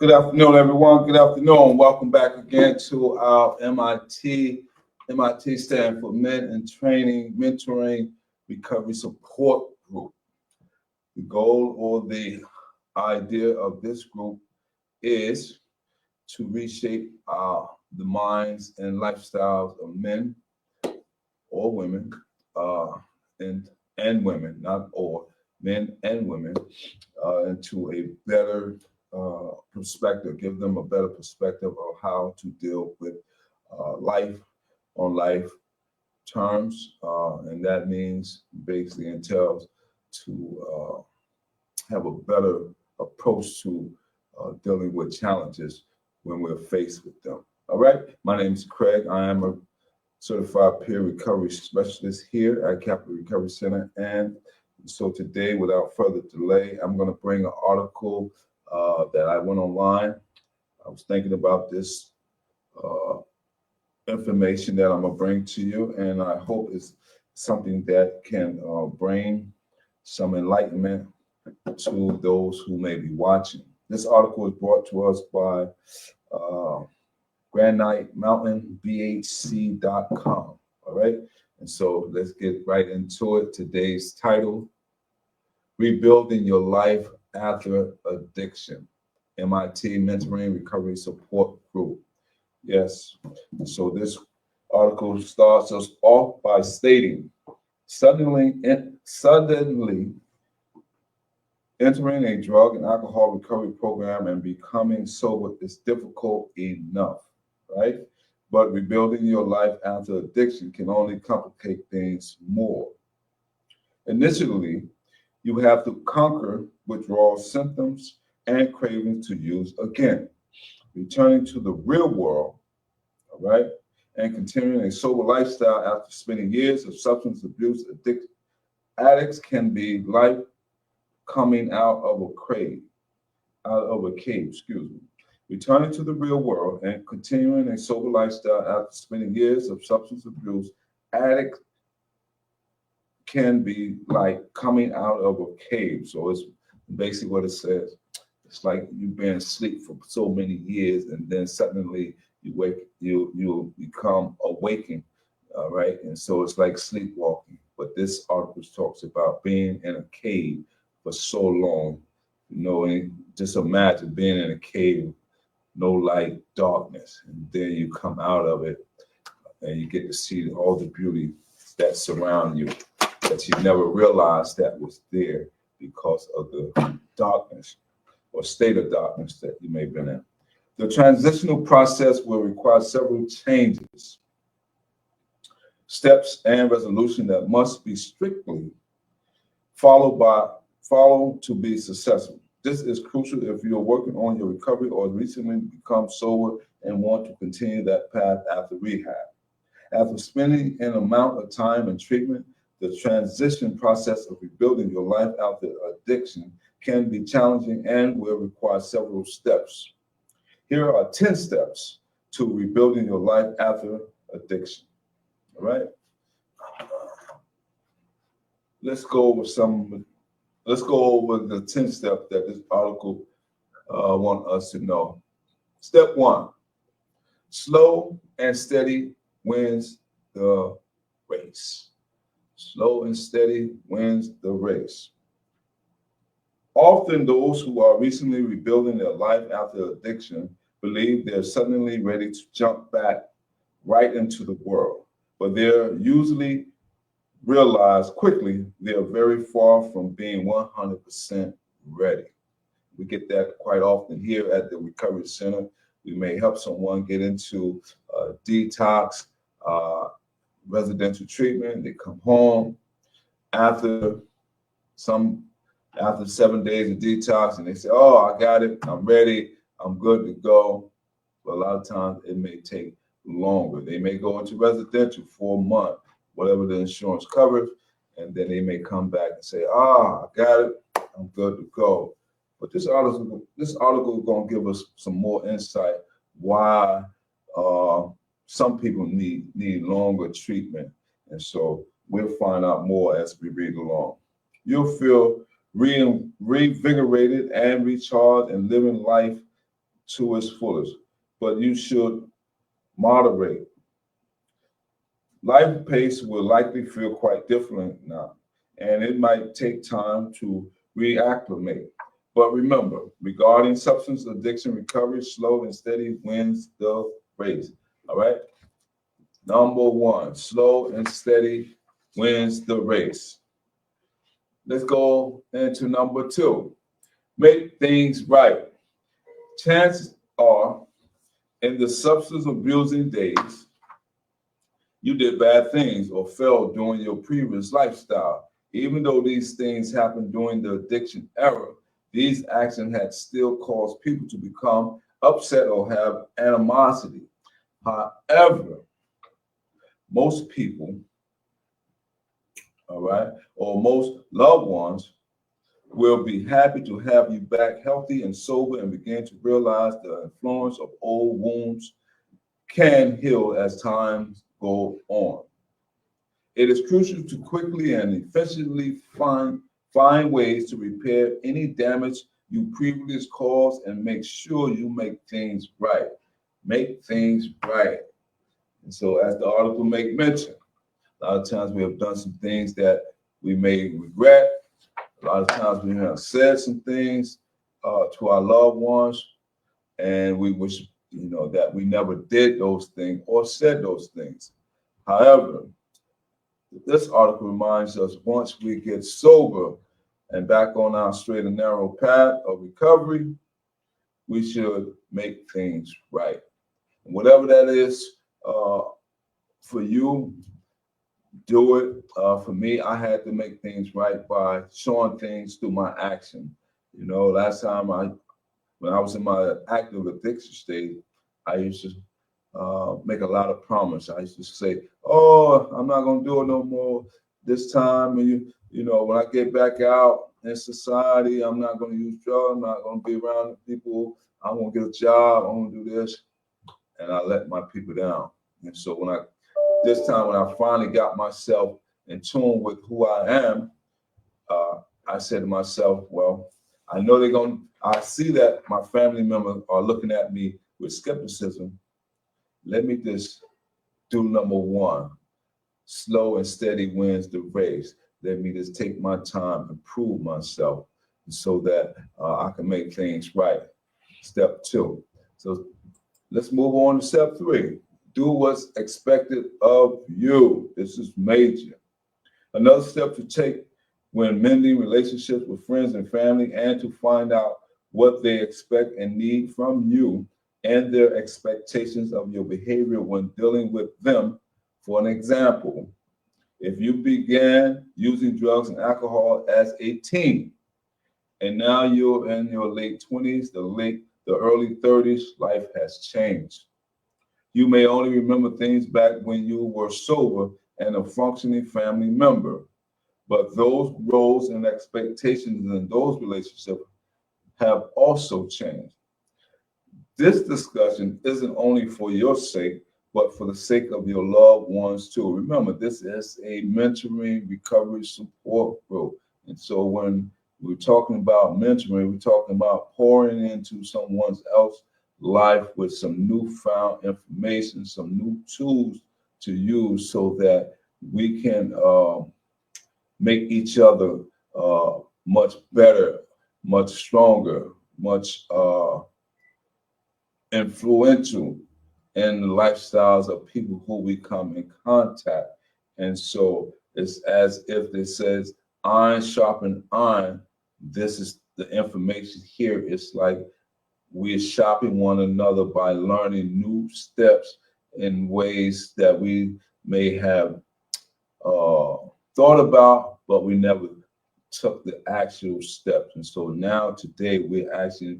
Good afternoon, everyone. Good afternoon. Welcome back again to our MIT. MIT stands for Men in Training, Mentoring, Recovery Support Group. The goal or the idea of this group is to reshape the minds and lifestyles of men or women, and women, not or, men and women, into a better perspective, give them a better perspective of how to deal with life on life terms. And that means basically entails to have a better approach to dealing with challenges when we're faced with them. All right, my name is Craig. I am a certified peer recovery specialist here at Capital Recovery Center. And so today, without further delay, I'm going to bring an article that I went online. I was thinking about this information that I'm going to bring to you, and I hope it's something that can bring some enlightenment to those who may be watching. This article is brought to us by Granite Mountain BHC.com. All right. And so let's get right into it. Today's title: Rebuilding Your Life After Addiction. M.I.T. Mentoring Recovery Support Group. Yes. So this article starts us off by stating, suddenly entering a drug and alcohol recovery program and becoming sober is difficult enough, right? But rebuilding your life after addiction can only complicate things more. Initially, you have to conquer withdrawal symptoms and cravings to use again. Returning to the real world, all right, and continuing a sober lifestyle after spending years of substance abuse addicts can be like coming out of a cave, excuse me. Returning to the real world and continuing a sober lifestyle after spending years of substance abuse addict can be like coming out of a cave. So it's basically what it says. It's like you've been asleep for so many years, and then suddenly you wake, you become awakened, right? And so it's like sleepwalking. But this article talks about being in a cave for so long, and just imagine being in a cave, no light, darkness, and then you come out of it, and you get to see all the beauty that surround you, that you never realized that was there because of the darkness or state of darkness that you may have been in. The transitional process will require several changes, steps, and resolution that must be strictly followed to be successful. This is crucial if you're working on your recovery or recently become sober and want to continue that path after rehab. After spending an amount of time in treatment, the transition process of rebuilding your life after addiction can be challenging and will require several steps. Here are 10 steps to rebuilding your life after addiction. All right. Let's go over the 10 steps that this article wants us to know. Step 1, slow and steady wins the race. Slow and steady wins the race. Often those who are recently rebuilding their life after addiction believe they're suddenly ready to jump back right into the world, but they're usually realize quickly they're very far from being 100% ready. We get that quite often here at the Recovery Center. We may help someone get into detox, residential treatment. They come home after 7 days of detox, and they say, "Oh, I got it. I'm ready. I'm good to go." But a lot of times it may take longer. They may go into residential for a month, whatever the insurance covers, and then they may come back and say, "I got it. I'm good to go." But this article is going to give us some more insight why some people need longer treatment, and so we'll find out more as we read along. You'll feel reinvigorated and recharged and living life to its fullest, but you should moderate. Life pace will likely feel quite different now, and it might take time to reacclimate. But remember, regarding substance addiction recovery, slow and steady wins the race. All right. Number one, slow and steady wins the race. Let's go into number two. Make things right. Chances are, in the substance abusing days, you did bad things or failed during your previous lifestyle. Even though these things happened during the addiction era, these actions had still caused people to become upset or have animosity. However, most people, all right, or most loved ones will be happy to have you back healthy and sober and begin to realize the influence of old wounds can heal as time go on. It is crucial to quickly and efficiently find ways to repair any damage you previously caused and make sure you make things right. Make things right. And so, as the article make mention, a lot of times we have done some things that we may regret. A lot of times we have said some things to our loved ones, and we wish, that we never did those things or said those things. However, this article reminds us once we get sober and back on our straight and narrow path of recovery, we should make things right. And whatever that is for you, do it. For me, I had to make things right by showing things through my action. Last time when I was in my active addiction state, I used to make a lot of promises. I used to say, "Oh, I'm not gonna do it no more this time." And when I get back out in society, I'm not gonna use drugs. I'm not gonna be around people. I'm gonna get a job. I'm gonna do this, and I let my people down. And so this time when I finally got myself in tune with who I am, I said to myself, well, I know I see that my family members are looking at me with skepticism. Let me just do number one. Slow and steady wins the race. Let me just take my time and prove myself so that I can make things right. Step two. So let's move on to step three. Do what's expected of you. This is major. Another step to take when mending relationships with friends and family, and to find out what they expect and need from you and their expectations of your behavior when dealing with them. For an example, if you began using drugs and alcohol as a teen, and now you're in your late 20s, the early 30s, life has changed. You may only remember things back when you were sober and a functioning family member, but those roles and expectations in those relationships have also changed. This discussion isn't only for your sake, but for the sake of your loved ones too. Remember, this is a mentoring recovery support group. And so when we're talking about mentoring, we're talking about pouring into someone else's life with some newfound information, some new tools to use so that we can make each other much better, much stronger, much influential in the lifestyles of people who we come in contact. And so it's as if it says iron sharpen iron. This is the information here. It's like we're shopping one another by learning new steps in ways that we may have thought about, but we never took the actual steps. And so now today we're actually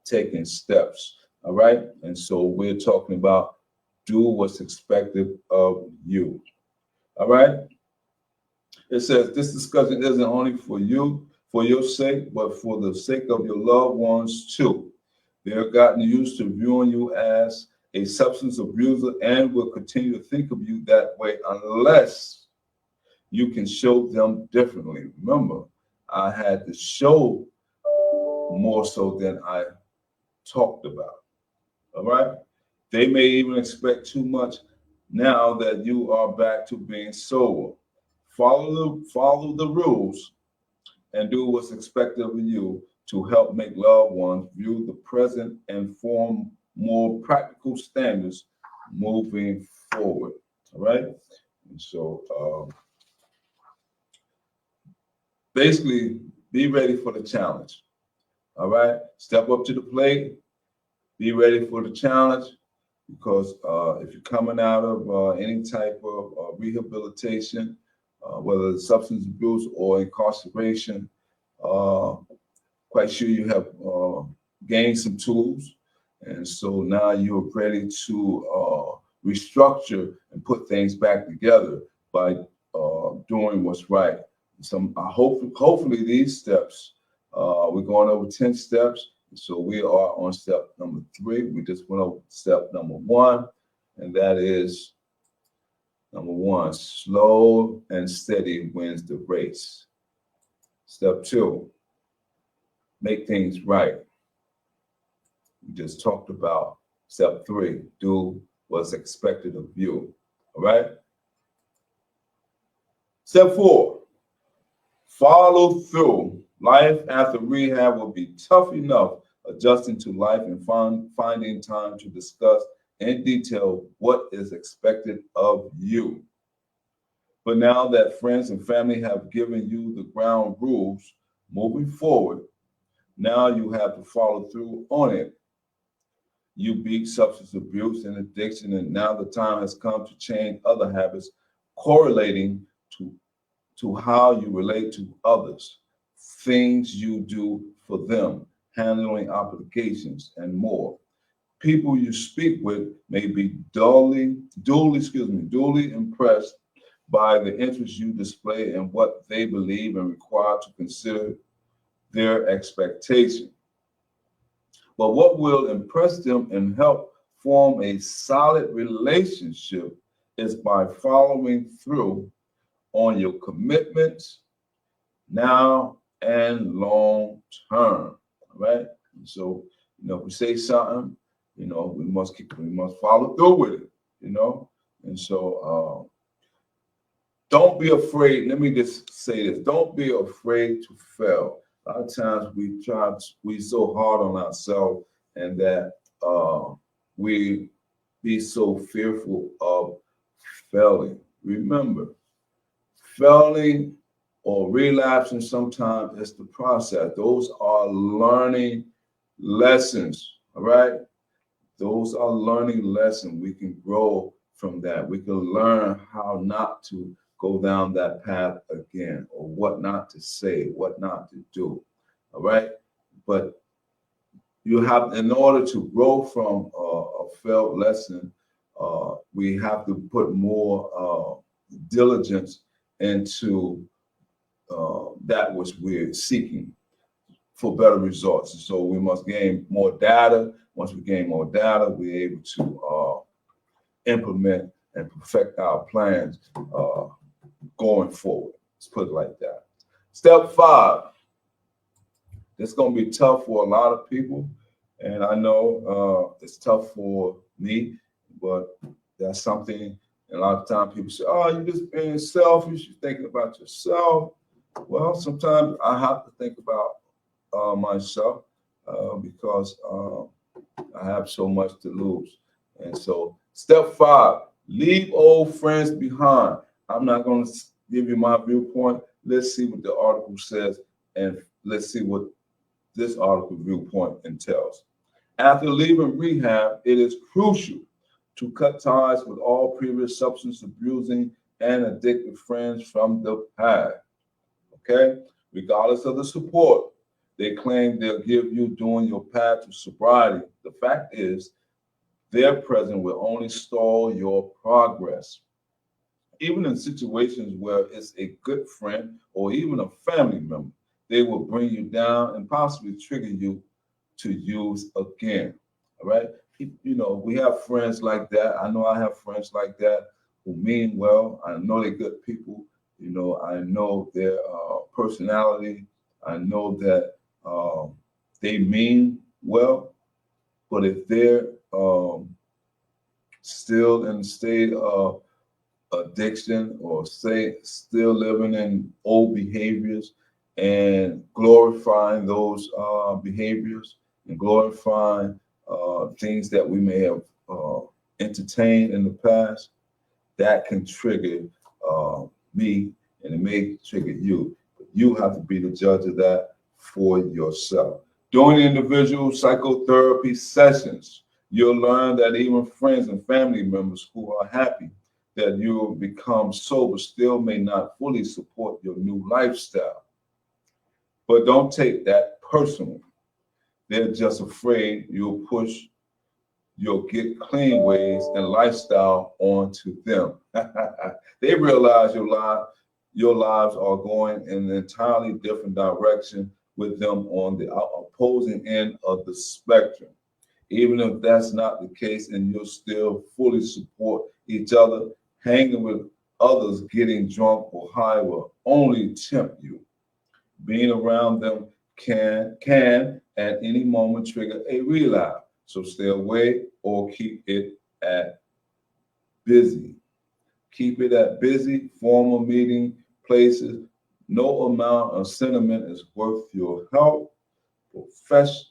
taking steps. All right. And so we're talking about do what's expected of you. All right. It says this discussion isn't only for you, for your sake, but for the sake of your loved ones too. They have gotten used to viewing you as a substance abuser and will continue to think of you that way unless you can show them differently. Remember, I had to show more so than I talked about. All right. They may even expect too much now that you are back to being sober. Follow the rules and do what's expected of you to help make loved ones view the present and form more practical standards moving forward. All right. And so basically, be ready for the challenge. All right. Step up to the plate. Be ready for the challenge because if you're coming out of any type of rehabilitation, whether it's substance abuse or incarceration, uh, quite sure you have gained some tools. And so now you're ready to restructure and put things back together by doing what's right. Hopefully these steps, we're going over 10 steps. So we are on step number 3. We just went over step number 1, and that is number 1, slow and steady wins the race. Step 2, make things right. We just talked about step 3, do what's expected of you. All right. Step 4, follow through. Life after rehab will be tough enough adjusting to life and finding time to discuss in detail what is expected of you. But now that friends and family have given you the ground rules moving forward, now you have to follow through on it. You beat substance abuse and addiction, and now the time has come to change other habits correlating to how you relate to others, things you do for them, handling obligations, and more. People you speak with may be duly impressed by the interest you display and what they believe and require to consider their expectation. But what will impress them and help form a solid relationship is by following through on your commitments now and long term. All right. So, if we say something, we must follow through with it. And so don't be afraid. Let me just say this. Don't be afraid to fail. A lot of times we so hard on ourselves and that we be so fearful of failing. Remember, failing or relapsing sometimes is the process. Those are learning lessons, all right? Those are learning lessons. We can grow from that. We can learn how not to go down that path again, or what not to say, what not to do, all right? But you have, in order to grow from a failed lesson, we have to put more diligence into that which we're seeking for better results. And so we must gain more data. Once we gain more data, we're able to implement and perfect our plans going forward. Let's put it like that. Step 5. It's going to be tough for a lot of people. And I know it's tough for me, but that's something, and a lot of times people say, oh, you're just being selfish, you're thinking about yourself. Well, sometimes I have to think about myself because I have so much to lose. And so step 5, leave old friends behind. I'm not going to give you my viewpoint. Let's see what the article says, and let's see what this article viewpoint entails. After leaving rehab, it is crucial to cut ties with all previous substance abusing and addictive friends from the past. Okay? Regardless of the support they claim they'll give you during your path to sobriety, the fact is their presence will only stall your progress. Even in situations where it's a good friend or even a family member, they will bring you down and possibly trigger you to use again. All right. We have friends like that. I know I have friends like that who mean well. I know they're good people. I know their personality. I know that they mean well, But if they're still in the state of addiction or say still living in old behaviors and glorifying those behaviors and glorifying things that we may have entertained in the past, that can trigger me and it may trigger you. But you have to be the judge of that for yourself. During individual psychotherapy sessions, you'll learn that even friends and family members who are happy that you will become sober still may not fully support your new lifestyle. But don't take that personal. They're just afraid you'll push your get clean ways and lifestyle onto them. They realize your lives are going in an entirely different direction with them on the opposing end of the spectrum. Even if that's not the case and you'll still fully support each other, hanging with others getting drunk or high will only tempt you. Being around them can at any moment trigger a relapse. So stay away or keep it at busy. Keep it at busy, formal meeting places. No amount of sentiment is worth your health,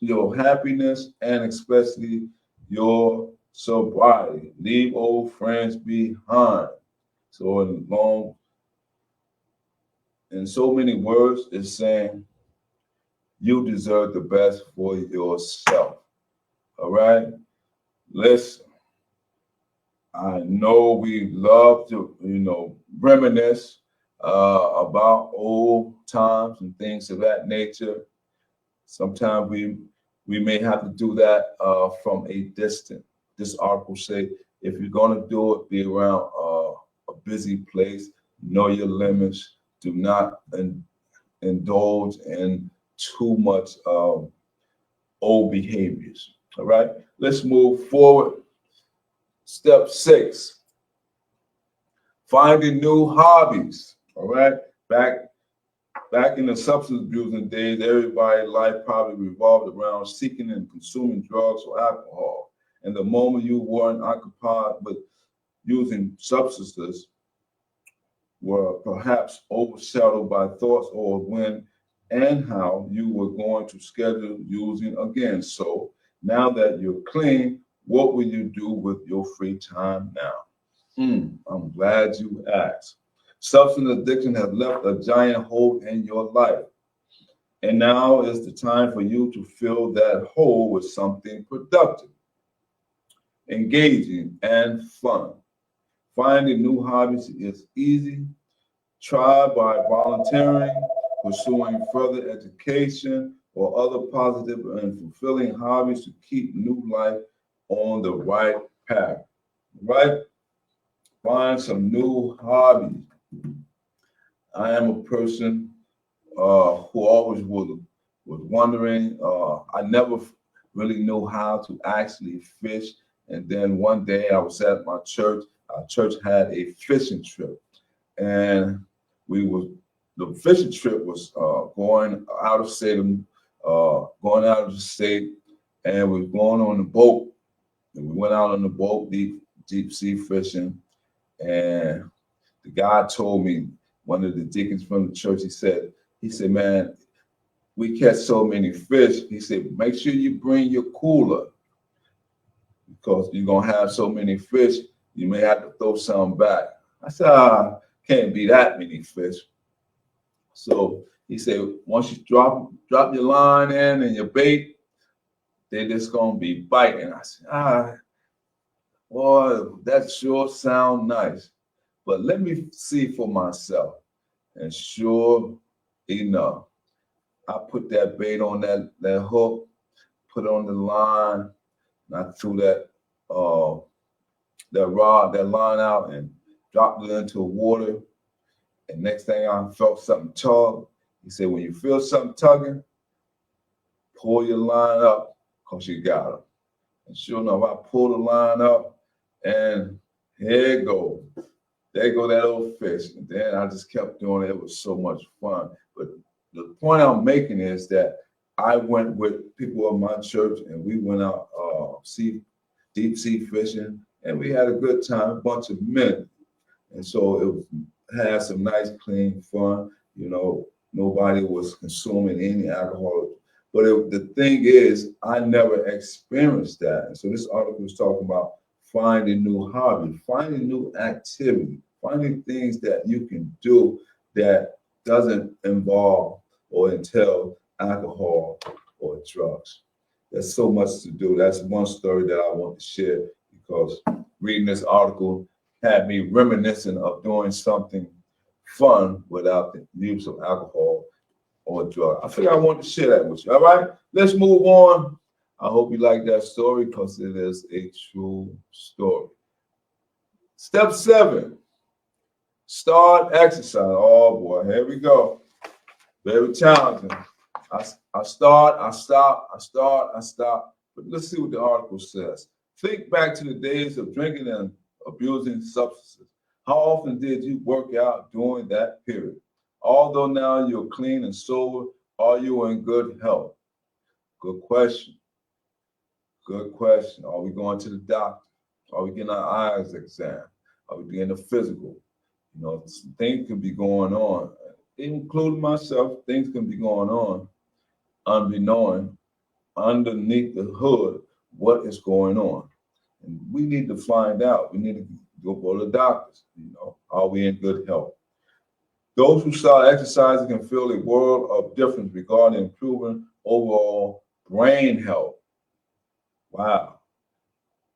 your happiness, and especially your sobriety. Leave old friends behind. So in so many words, it's saying you deserve the best for yourself. All right? Listen, I know we love to, reminisce about old times and things of that nature. Sometimes we may have to do that from a distance. This article say if you're going to do it, be around a busy place. Know your limits. Do not indulge in too much old behaviors. All right. Let's move forward. Step 6. Finding new hobbies. All right. Back in the substance abusing days, everybody's life probably revolved around seeking and consuming drugs or alcohol. And the moment you weren't occupied with using substances were perhaps overshadowed by thoughts or when and how you were going to schedule using again. So now that you're clean, what will you do with your free time now? I'm glad you asked. Substance addiction has left a giant hole in your life. And now is the time for you to fill that hole with something productive, engaging, and fun. Finding new hobbies is easy. Try by volunteering, pursuing further education, or other positive and fulfilling hobbies to keep new life on the right path. Right? Find some new hobbies. I am a person who always was wondering. I never really knew how to actually fish. And then one day I was at my church. Our church had a fishing trip, and the fishing trip was going out of state, going out of the state, and we were going on the boat. And we went out on the boat, deep sea fishing, and the guy told me, one of the deacons from the church, he said, man, we catch so many fish. He said, make sure you bring your cooler because you're going to have so many fish, you may have to throw some back. I said, can't be that many fish. So he said, once you drop your line in and your bait, they're just going to be biting. I said, boy, that sure sounds nice. But let me see for myself. And sure enough, I put that bait on that hook, put on the line, and I threw that line out and dropped it into the water. And next thing I felt something tug. He said, when you feel something tugging, pull your line up because you got it. And sure enough, I pulled the line up and here it goes. There go that old fish. And then I just kept doing it. It was so much fun. But the point I'm making is that I went with people of my church, and we went out deep sea fishing, and we had a good time, a bunch of men. And so it was, had some nice, clean fun. You know, nobody was consuming any alcohol. But the thing is, I never experienced that. And so this article is talking about finding new hobby, finding new activity, finding things that you can do that doesn't involve or entail alcohol or drugs. There's so much to do. That's one story that I want to share because reading this article had me reminiscent of doing something fun without the use of alcohol or drug. I think I want to share that with you. All right, let's move on. I hope you like that story because it is a true story. Step 7, start exercise. Oh boy, here we go. Very challenging. I start, I stop, I start, I stop. But let's see what the article says. Think back to the days of drinking and abusing substances. How often did you work out during that period? Although now you're clean and sober, are you in good health? Good question. Good question. Are we going to the doctor? Are we getting our eyes examined? Are we getting a physical? You know, things can be going on, including myself. Things can be going on, unbeknown, underneath the hood, what is going on. And we need to find out. We need to go to the doctors. You know, are we in good health? Those who start exercising can feel a world of difference regarding improving overall brain health. Wow.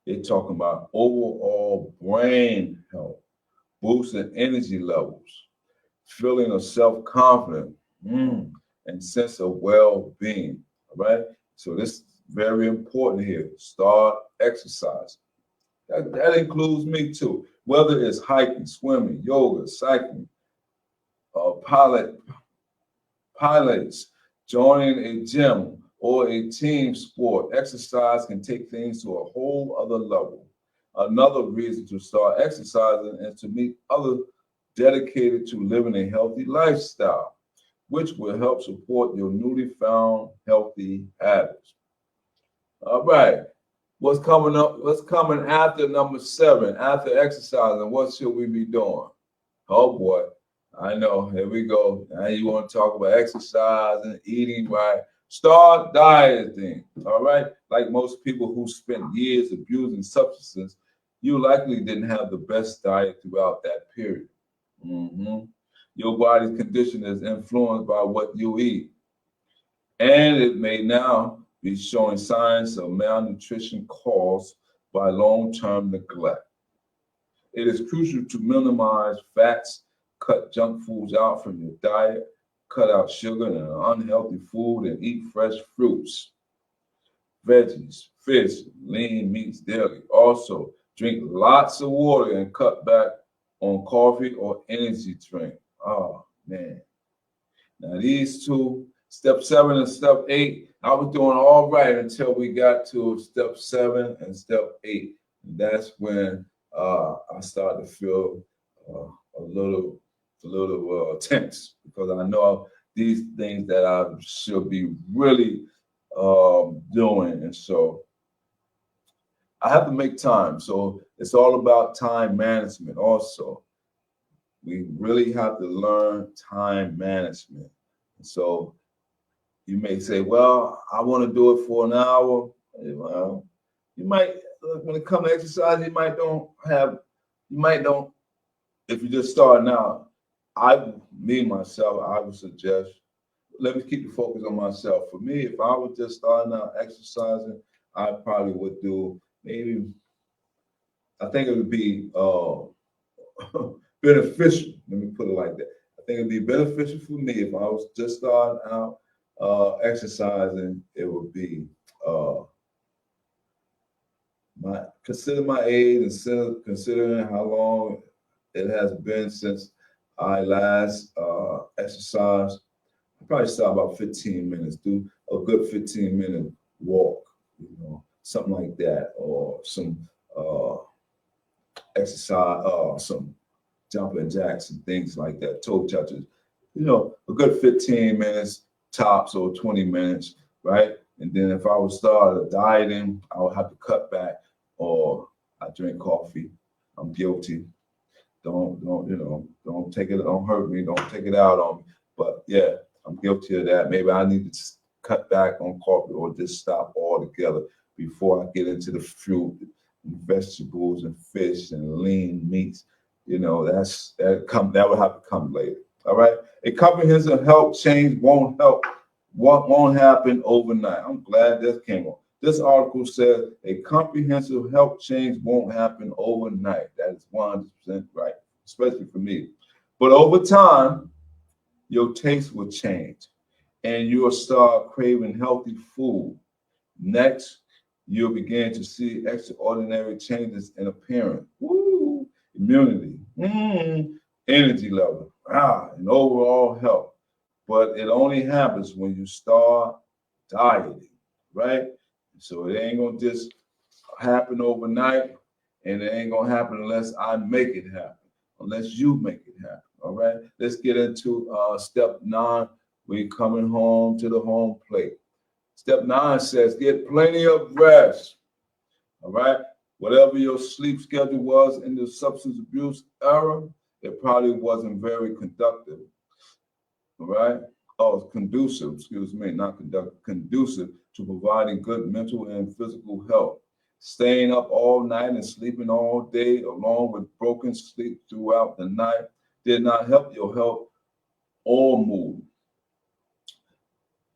They're talking about overall brain health, boosting energy levels, feeling of self-confidence, and sense of well-being. All right. So this is very important here. Start exercising. That includes me too. Whether it's hiking, swimming, yoga, cycling, pilates, joining a gym or a team sport, exercise can take things to a whole other level. Another reason to start exercising is to meet others dedicated to living a healthy lifestyle, which will help support your newly found healthy habits. All right. What's coming up? What's coming after number 7? After exercising, what should we be doing? Oh boy, I know. Here we go. Now you want to talk about exercising, eating right. Start dieting. All right. Like most people who spent years abusing substances, you likely didn't have the best diet throughout that period. Your body's condition is influenced by what you eat, and it may now be showing signs of malnutrition caused by long-term neglect. It is crucial to minimize fats, cut junk foods out from your diet, cut out sugar and unhealthy food, and eat fresh fruits, veggies, fish, lean meats daily. Also, drink lots of water and cut back on coffee or energy drink. Oh, man. Now, these two, step 7 and step 8, I was doing all right until we got to step 7 and step 8. And that's when I started to feel a little tense because I know these things that I should be really doing. And so I have to make time. So it's all about time management also. We really have to learn time management. And so you may say, well, I want to do it for an hour. Well, you might, when it comes to exercise, you might don't, if you're just starting out, myself, I would suggest, let me keep the focus on myself. For me, if I was just starting out exercising, I probably would do maybe, I think it would be beneficial. Let me put it like that. I think it'd be beneficial for me if I was just starting out exercising. It would be consider my age and considering how long it has been since I last exercised. I probably start about 15 minutes. Do a good 15-minute walk, something like that, or some exercise, some jumping jacks and things like that, toe touches. A good 15 minutes tops or 20 minutes. right? And then if I would start dieting, I would have to cut back, or I drink coffee. I'm guilty. Don't take it, don't hurt me, don't take it out on me. But yeah, I'm guilty of that. Maybe I need to just cut back on coffee or just stop altogether before I get into the fruit and vegetables and fish and lean meats. That would have to come later. All right. A comprehensive health change won't happen overnight. I'm glad this came on. This article says a comprehensive health change won't happen overnight. That is 100% right, especially for me. But over time, your taste will change and you'll start craving healthy food. Next, you'll begin to see extraordinary changes in appearance, woo, immunity, energy level, and overall health. But it only happens when you start dieting, right? So it ain't gonna just happen overnight, and it ain't gonna happen unless I make it happen, unless you make it happen. All right. Let's get into step 9. We coming home to the home plate. Step 9 says get plenty of rest. All right. Whatever your sleep schedule was in the substance abuse era, it probably wasn't very conductive. All right. Oh, conducive, excuse me, not conductive, conducive to providing good mental and physical health. Staying up all night and sleeping all day, along with broken sleep throughout the night, did not help your health or mood.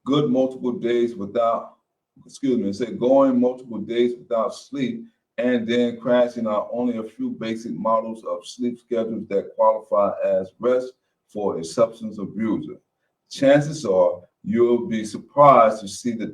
Good multiple days without, going multiple days without sleep and then crashing are only a few basic models of sleep schedules that qualify as rest for a substance abuser. Chances are you'll be surprised to see the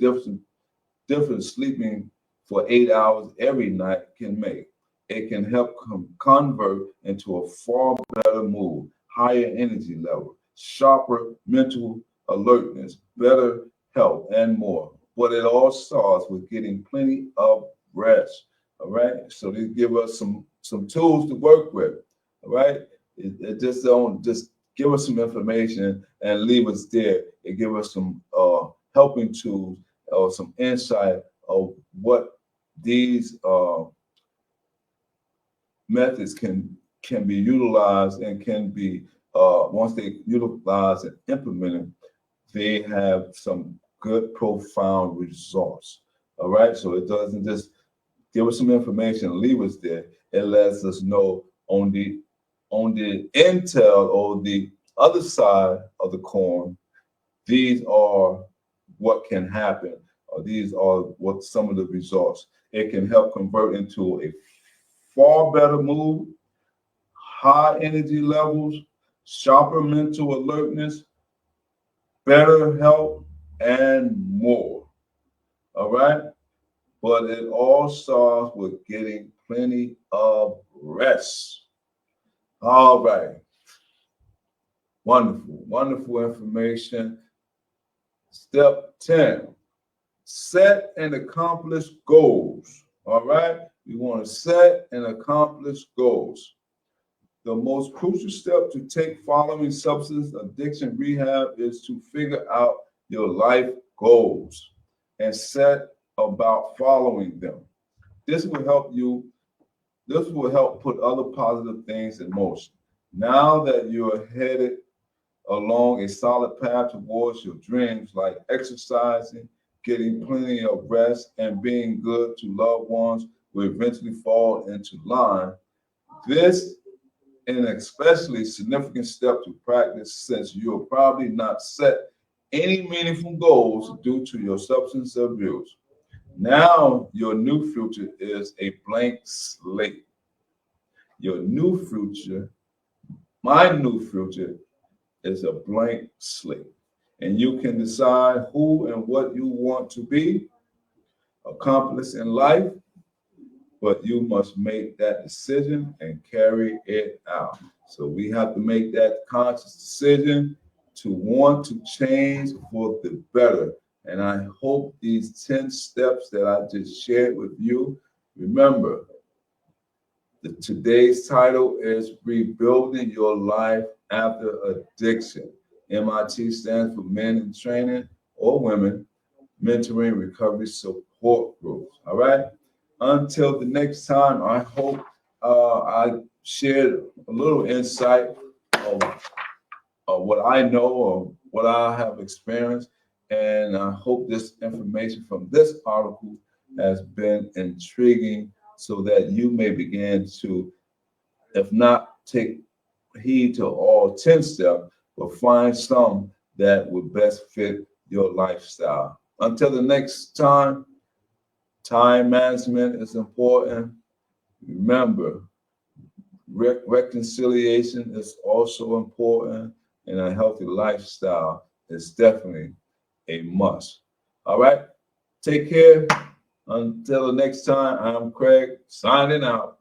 difference sleeping for 8 hours every night can make. It can help convert into a far better mood, higher energy level, sharper mental alertness, better health, and more. But it all starts with getting plenty of rest. All right. So they give us some tools to work with. All right. It just don't just give us some information and leave us there. It give us some helping tools or some insight of what these methods can be utilized and can be once they utilized and implemented, they have some good profound results. All right, so it doesn't just give us some information and leave us there. It lets us know on the intel or the other side of the coin, these are what can happen, or these are what some of the results. It can help convert into a far better mood, high energy levels, sharper mental alertness, better health, and more. All right? But it all starts with getting plenty of rest. All right. Wonderful, wonderful information. Step 10, set and accomplish goals. All right? We want to set and accomplish goals. The most crucial step to take following substance addiction rehab is to figure out your life goals and set about following them. This will help you, this will help put other positive things in motion. Now that you're headed along a solid path towards your dreams, like exercising, getting plenty of rest, and being good to loved ones, will eventually fall into line. This an especially significant step to practice since you'll probably not set any meaningful goals due to your substance abuse. Now, your new future is a blank slate. Your new future, my new future, is a blank slate. And you can decide who and what you want to be, accomplish in life, but you must make that decision and carry it out. So we have to make that conscious decision to want to change for the better. And I hope these 10 steps that I just shared with you, remember, today's title is Rebuilding Your Life After Addiction. M.I.T stands for Men in Training or Women mentoring, recovery support groups. All right. Until the next time, I hope I shared a little insight of what I know or what I have experienced. And I hope this information from this article has been intriguing so that you may begin to, if not take heed to all 10 steps, but find some that would best fit your lifestyle. Until the next time, time management is important. Remember, reconciliation is also important, and a healthy lifestyle is definitely a must. All right, take care. Until the next time, I'm Craig, signing out.